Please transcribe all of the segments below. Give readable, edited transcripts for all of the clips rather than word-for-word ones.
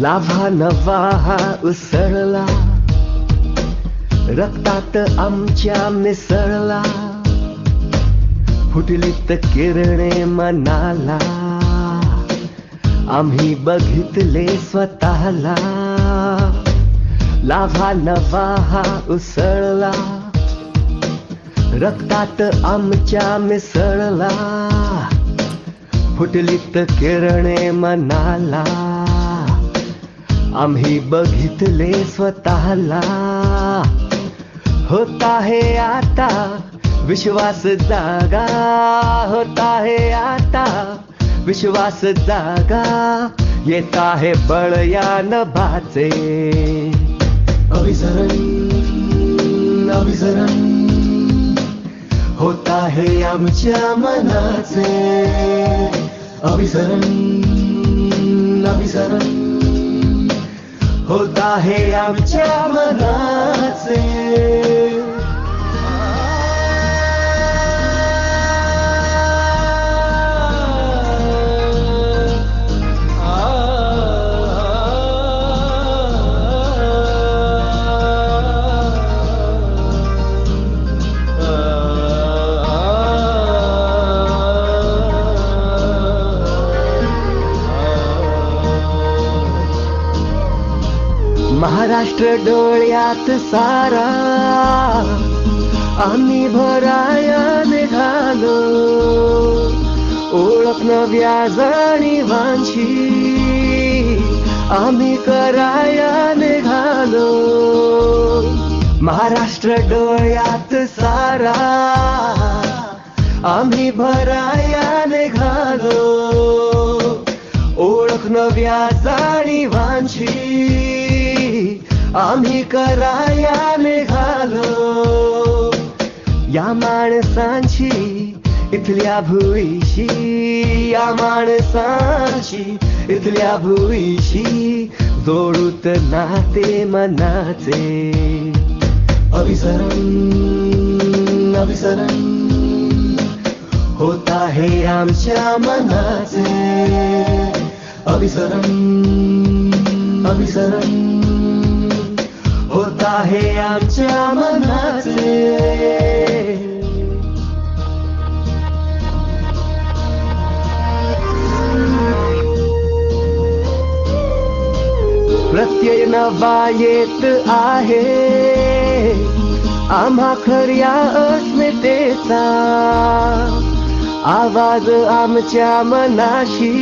लाभा नवा हा उसळला, रक्तात आमच्या मिसळला, फुटलीत किरणे मनाला, आम्ही बघितले स्वतःला. लाभा नवा हा उसळला, रक्तात आमच्या मिसळला, फुटलीत किरणे मनाला, आम्ही बघितले स्वतःला. होता है आता विश्वास जागा, होता है आता विश्वास जागा, येत आहे बळ या नभाचे. अभिसरण अभिसरण होत आहे आमच्या मनाचे. अभिसरण अभिसरण होत आहे आमच्या मनाचे. महाराष्ट्र डोळ्यात सारा, आम्ही भराया निघालो, ओळख नव्या जाणीवांची आम्ही कराया निघालो. महाराष्ट्र डोळ्यात सारा, आम्ही भराया निघालो, ओळख नव्या जाणीवांची आम्ही कराया निघालो. या माणसांची इथल्या भुईशी, या माणसांची इथल्या भुईशी, जोडूत नाते मनाचे. अभिसरण अभिसरण होत आहे आमच्या मनाचे. अभिसरण अभिसरण होत आहे आमच्या मनाचे. प्रत्यय नवा येत आहे आम्हा खऱ्या अस्मितेचा, आवाज आमच्या मनाशी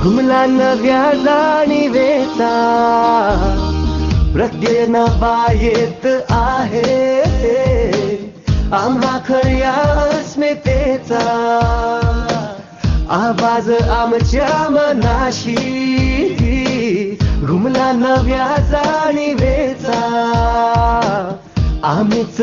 घुमला नव्या जाणीवेचा. प्रत्यय नवा येत आहे आम्हा खऱ्या अस्मितेचा, आवाज आमच्या मनाशी घुमला नव्या जाणीवेचा. आम्हीच